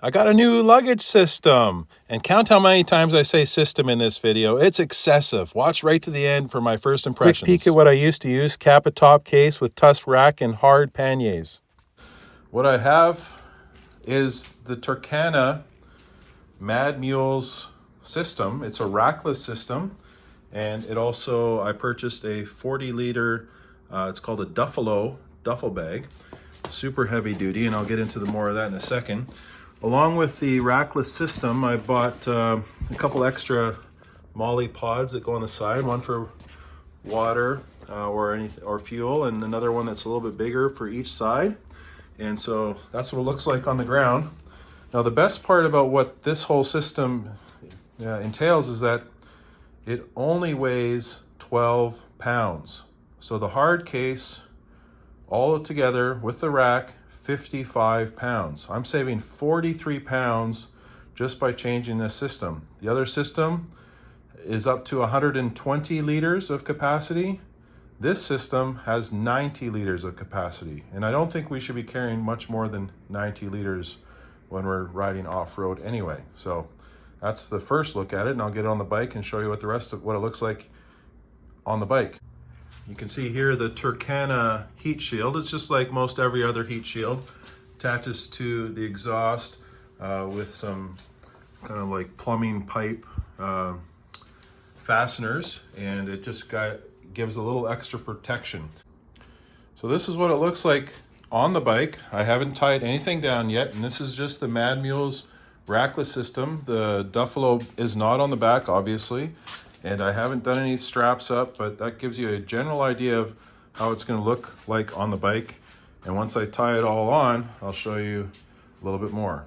I got a new luggage system, and count how many times I say system in this video. It's excessive. Watch right to the end for my first impressions. Quick peek at what I used to use: Kappa top case with tusk rack and hard panniers. What I have is the Turkana MadMules system. It's a rackless system, and it also, I purchased a 40-liter, it's called a Duffalo duffel bag. Super heavy duty, and I'll get into more of that in a second. Along with the rackless system, I bought a couple extra MOLLE pods that go on the side, one for water or fuel, and another one that's a little bit bigger for each side. And so that's what it looks like on the ground. Now, the best part about what this whole system entails is that it only weighs 12 pounds. So the hard case, all together with the rack, 55 pounds. I'm saving 43 pounds just by changing this system. The other system is up to 120 liters of capacity. This system has 90 liters of capacity, and I don't think we should be carrying much more than 90 liters when we're riding off-road anyway. So that's the first look at it, and I'll get on the bike and show you what the rest of what it looks like on the bike. You can see here the Turkana heat shield. It's just like most every other heat shield. Attaches to the exhaust with some kind of like plumbing pipe fasteners, and it just gives a little extra protection. So this is what it looks like on the bike. I haven't tied anything down yet, and this is just the MadMules Rackless system. The Duffalo is not on the back, obviously, and I haven't done any straps up, but that gives you a general idea of how it's going to look like on the bike. And once I tie it all on, I'll show you a little bit more.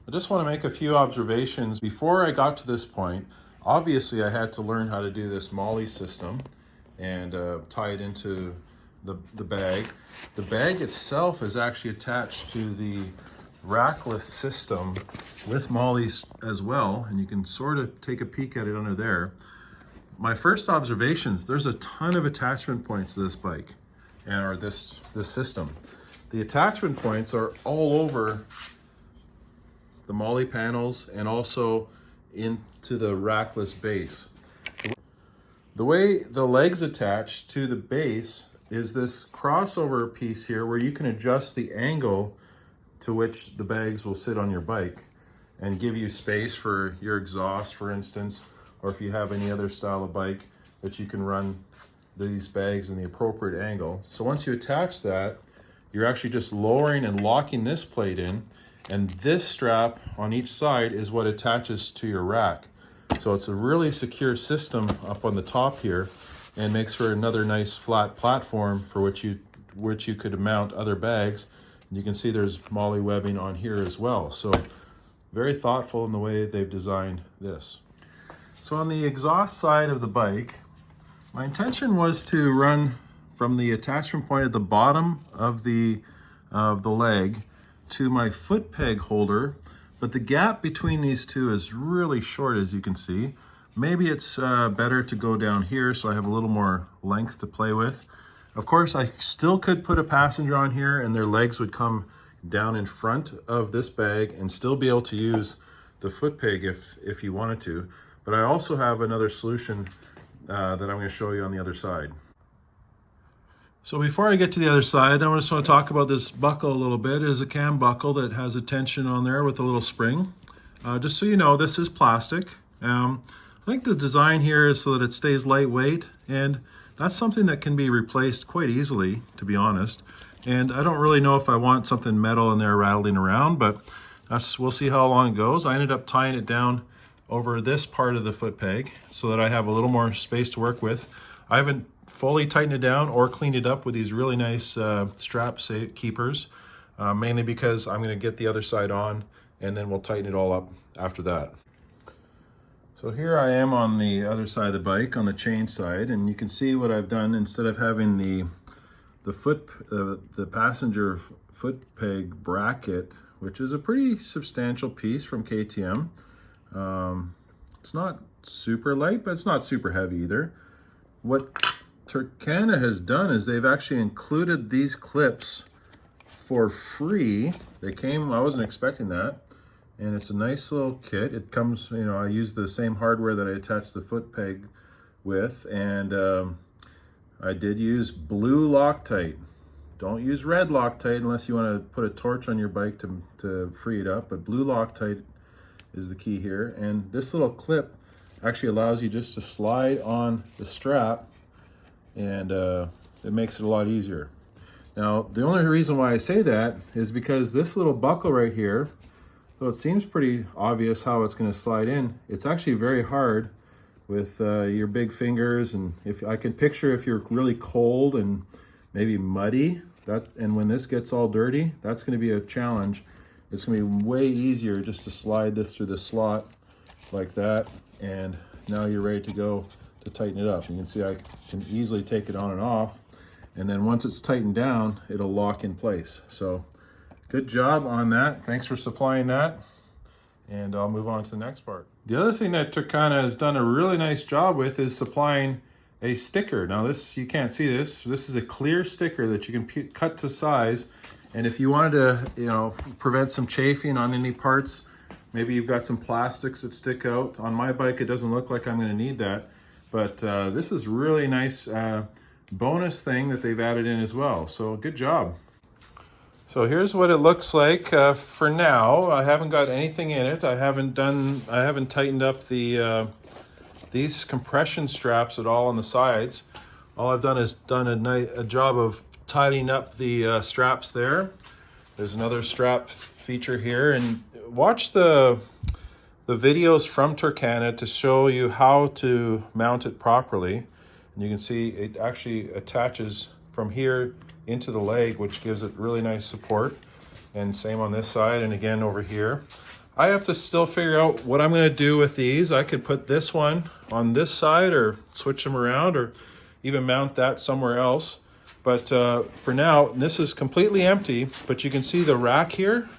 I just want to make a few observations. Before I got to this point, obviously I had to learn how to do this MOLLE system and tie it into the bag. The bag itself is actually attached to the rackless system with MOLLEs as well, and you can sort of take a peek at it under there. My first observations: there's a ton of attachment points to this bike, or this system. The attachment points are all over the MOLLE panels and also into the rackless base. The way the legs attach to the base is this crossover piece here where you can adjust the angle to which the bags will sit on your bike and give you space for your exhaust, for instance, or if you have any other style of bike that you can run these bags in the appropriate angle. So once you attach that, you're actually just lowering and locking this plate in, and this strap on each side is what attaches to your rack. So it's a really secure system up on the top here, and makes for another nice flat platform for which you could mount other bags. You can see there's MOLLE webbing on here as well. So very thoughtful in the way they've designed this. So on the exhaust side of the bike, my intention was to run from the attachment point at the bottom of the leg to my foot peg holder, but the gap between these two is really short, as you can see. Maybe it's better to go down here so I have a little more length to play with. Of course, I still could put a passenger on here and their legs would come down in front of this bag and still be able to use the foot peg if you wanted to. But I also have another solution that I'm going to show you on the other side. So before I get to the other side, I just want to talk about this buckle a little bit. It is a cam buckle that has a tension on there with a little spring. Just so you know, this is plastic. I think the design here is so that it stays lightweight, and that's something that can be replaced quite easily, to be honest. And I don't really know if I want something metal in there rattling around, but we'll see how long it goes. I ended up tying it down over this part of the foot peg so that I have a little more space to work with. I haven't fully tightened it down or cleaned it up with these really nice strap keepers, mainly because I'm going to get the other side on and then we'll tighten it all up after that. So here I am on the other side of the bike, on the chain side, and you can see what I've done. Instead of having the passenger foot peg bracket, which is a pretty substantial piece from KTM. It's not super light, but it's not super heavy either. What Turkana has done is they've actually included these clips for free. They came, I wasn't expecting that. And it's a nice little kit. It comes, you know, I use the same hardware that I attached the foot peg with, and I did use blue Loctite. Don't use red Loctite unless you want to put a torch on your bike to free it up, but blue Loctite is the key here. And this little clip actually allows you just to slide on the strap, and it makes it a lot easier. Now, the only reason why I say that is because this little buckle right here, though it seems pretty obvious how it's going to slide in, it's actually very hard with your big fingers. And if I can picture if you're really cold and maybe muddy, and when this gets all dirty, that's going to be a challenge. It's going to be way easier just to slide this through the slot like that, and now you're ready to go to tighten it up. You can see I can easily take it on and off, and then once it's tightened down, it'll lock in place. So good job on that. Thanks for supplying that. And I'll move on to the next part. The other thing that Turkana has done a really nice job with is supplying a sticker. Now this, you can't see this. This is a clear sticker that you can cut to size. And if you wanted to, you know, prevent some chafing on any parts, maybe you've got some plastics that stick out. On my bike, it doesn't look like I'm going to need that. But this is really nice bonus thing that they've added in as well. So good job. So here's what it looks like for now. I haven't got anything in it. I haven't tightened up the these compression straps at all on the sides. All I've done is done a job of tidying up the straps there. There's another strap feature here, and watch the videos from Turkana to show you how to mount it properly. And you can see it actually attaches from here into the leg, which gives it really nice support. And same on this side, and again over here. I have to still figure out what I'm going to do with these. I could put this one on this side or switch them around, or even mount that somewhere else. But for now, this is completely empty, but you can see the rack here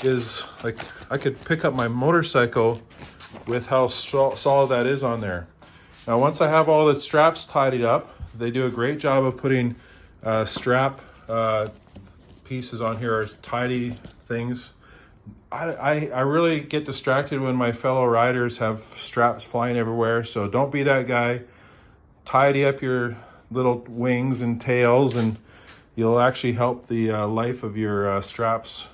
is like, I could pick up my motorcycle with how solid that is on there. Now, once I have all the straps tidied up, they do a great job of putting strap pieces on here, or tidy things. I really get distracted when my fellow riders have straps flying everywhere, so don't be that guy. Tidy up your little wings and tails, and you'll actually help the life of your straps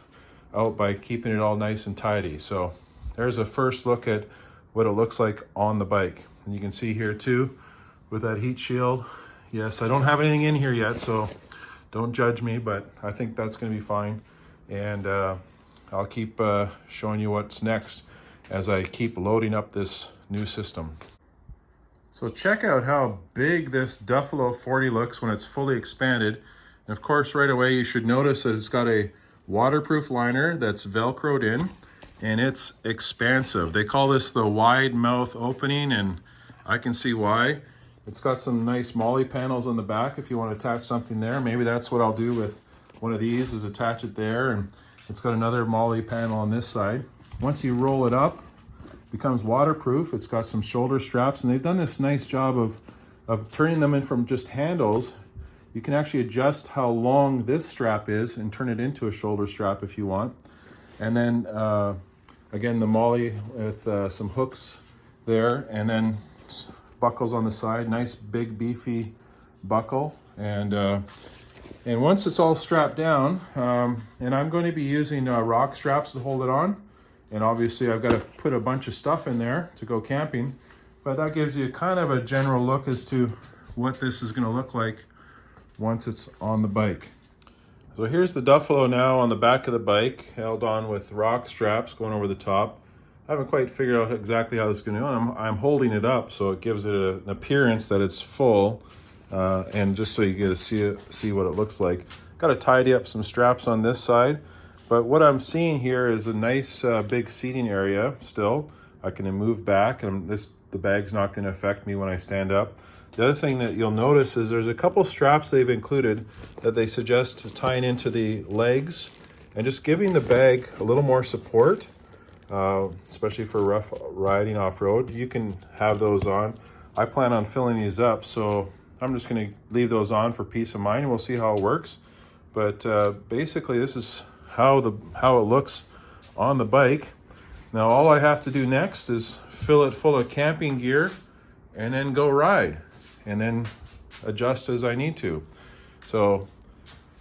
out by keeping it all nice and tidy. So there's a first look at what it looks like on the bike. And you can see here too, with that heat shield. Yes, I don't have anything in here yet, so don't judge me, but I think that's going to be fine. And I'll keep showing you what's next as I keep loading up this new system. So check out how big this Duffalo 40 looks when it's fully expanded. And of course, right away, you should notice that it's got a waterproof liner that's Velcroed in, and it's expansive. They call this the wide mouth opening, and I can see why. It's got some nice molly panels on the back if you want to attach something there. Maybe that's what I'll do with one of these, is attach it there, and it's got another molly panel on this side. Once you roll it up, it becomes waterproof. It's got some shoulder straps, and they've done this nice job of turning them in from just handles. You can actually adjust how long this strap is and turn it into a shoulder strap if you want. And then again, the molly with some hooks there, and then buckles on the side, nice big beefy buckle. And once it's all strapped down, and I'm going to be using rock straps to hold it on. And obviously I've got to put a bunch of stuff in there to go camping, but that gives you kind of a general look as to what this is going to look like once it's on the bike. So here's the Duffalo now on the back of the bike, held on with rock straps going over the top. I haven't quite figured out exactly how this is going to go. I'm holding it up so it gives it an appearance that it's full, and just so you get to see what it looks like. Got to tidy up some straps on this side, but what I'm seeing here is a nice big seating area still. I can move back, and the bag's not going to affect me when I stand up. The other thing that you'll notice is there's a couple straps they've included that they suggest tying into the legs and just giving the bag a little more support, especially for rough riding off-road. You can have those on. I plan on filling these up, so I'm just going to leave those on for peace of mind, and we'll see how it works. But basically this is how it looks on the bike. Now all I have to do next is fill it full of camping gear and then go ride and then adjust as I need to. So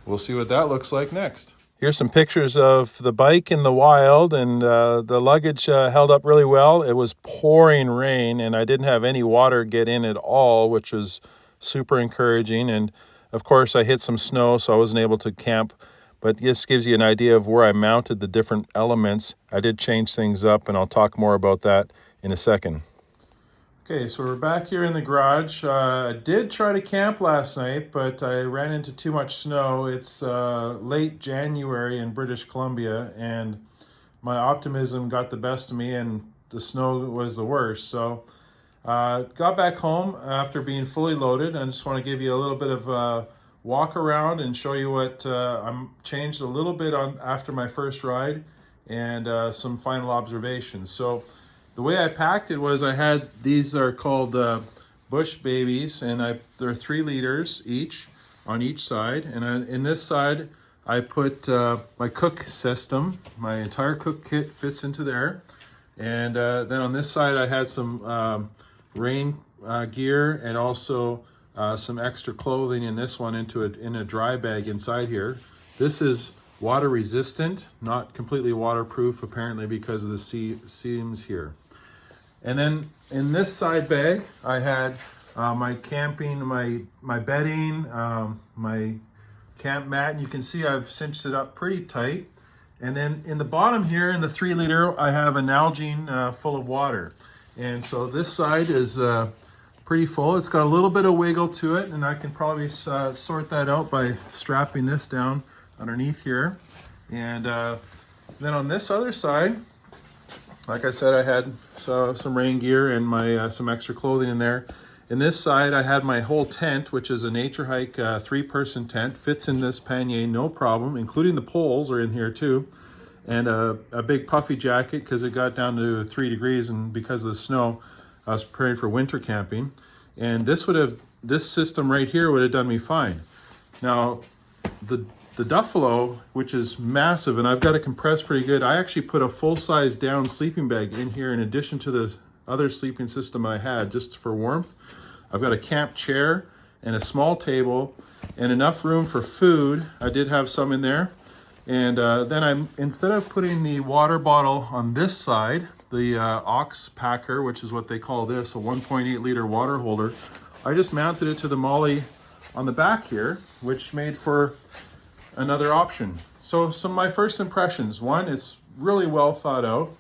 we'll see what that looks like next. Here's some pictures of the bike in the wild, and the luggage held up really well. It was pouring rain and I didn't have any water get in at all, which was super encouraging. And of course I hit some snow, so I wasn't able to camp, but this gives you an idea of where I mounted the different elements. I did change things up, and I'll talk more about that in a second. Okay, so we're back here in the garage. I did try to camp last night, but I ran into too much snow. It's late January in British Columbia, and my optimism got the best of me, and the snow was the worst. So got back home after being fully loaded. I just want to give you a little bit of a walk around and show you what I'm changed a little bit on after my first ride, and some final observations. So the way I packed it was I had, these are called Bush Babies, and they're 3 liters each on each side. And in this side, I put my cook system. My entire cook kit fits into there. And then on this side, I had some rain gear and also some extra clothing in this one in a dry bag inside here. This is water resistant, not completely waterproof apparently because of the seams here. And then in this side bag, I had my camping, my bedding, my camp mat, and you can see I've cinched it up pretty tight. And then in the bottom here, in the 3 liter, I have an Nalgene full of water. And so this side is pretty full. It's got a little bit of wiggle to it, and I can probably sort that out by strapping this down underneath here. And then on this other side, like I said, I had some rain gear and my some extra clothing in there. In this side, I had my whole tent, which is a Nature Hike 3-person tent. Fits in this pannier, no problem, including the poles are in here too. And a big puffy jacket because it got down to 3 degrees, and because of the snow, I was preparing for winter camping. And this system right here would have done me fine. Now, the Duffalo, which is massive, and I've got it compressed pretty good, I actually put a full-size down sleeping bag in here in addition to the other sleeping system I had just for warmth. I've got a camp chair and a small table and enough room for food. I did have some in there. And then instead of putting the water bottle on this side, the ox packer, which is what they call this, a 1.8 liter water holder, I just mounted it to the molly on the back here, which made for another option. So some of my first impressions: one, it's really well thought out.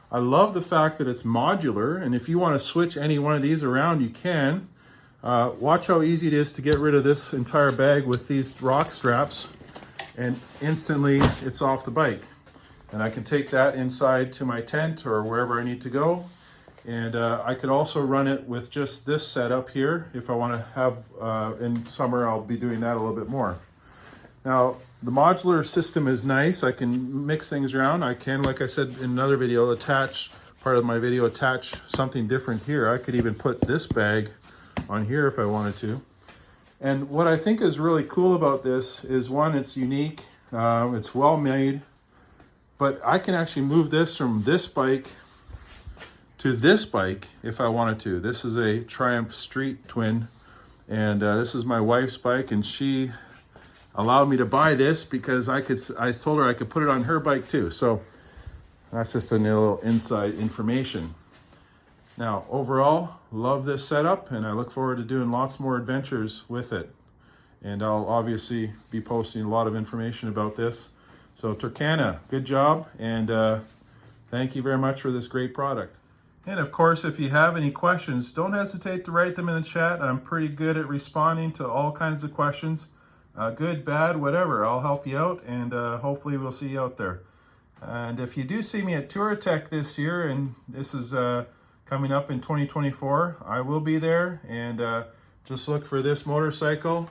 I love the fact that it's modular, and if you want to switch any one of these around, you can. Watch how easy it is to get rid of this entire bag with these rock straps, and instantly it's off the bike. And I can take that inside to my tent or wherever I need to go. And I could also run it with just this setup here if I want to have, in summer I'll be doing that a little bit more. Now, the modular system is nice. I can mix things around. I can, like I said in another video, attach something different here. I could even put this bag on here if I wanted to. And what I think is really cool about this is, one, it's unique, it's well made, but I can actually move this from this bike to this bike if I wanted to. This is a Triumph Street Twin, and this is my wife's bike, and she allowed me to buy this because I told her I could put it on her bike too. So that's just a little inside information. Now, overall, love this setup, and I look forward to doing lots more adventures with it. And I'll obviously be posting a lot of information about this. So Turkana, good job, and thank you very much for this great product. And of course, if you have any questions, don't hesitate to write them in the chat. I'm pretty good at responding to all kinds of questions. Good, bad, whatever. I'll help you out, and hopefully we'll see you out there. And if you do see me at Touratech this year, and this is coming up in 2024, I will be there, and just look for this motorcycle,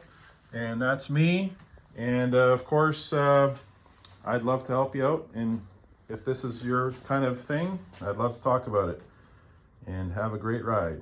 and that's me. And of course, I'd love to help you out, and if this is your kind of thing, I'd love to talk about it. And have a great ride.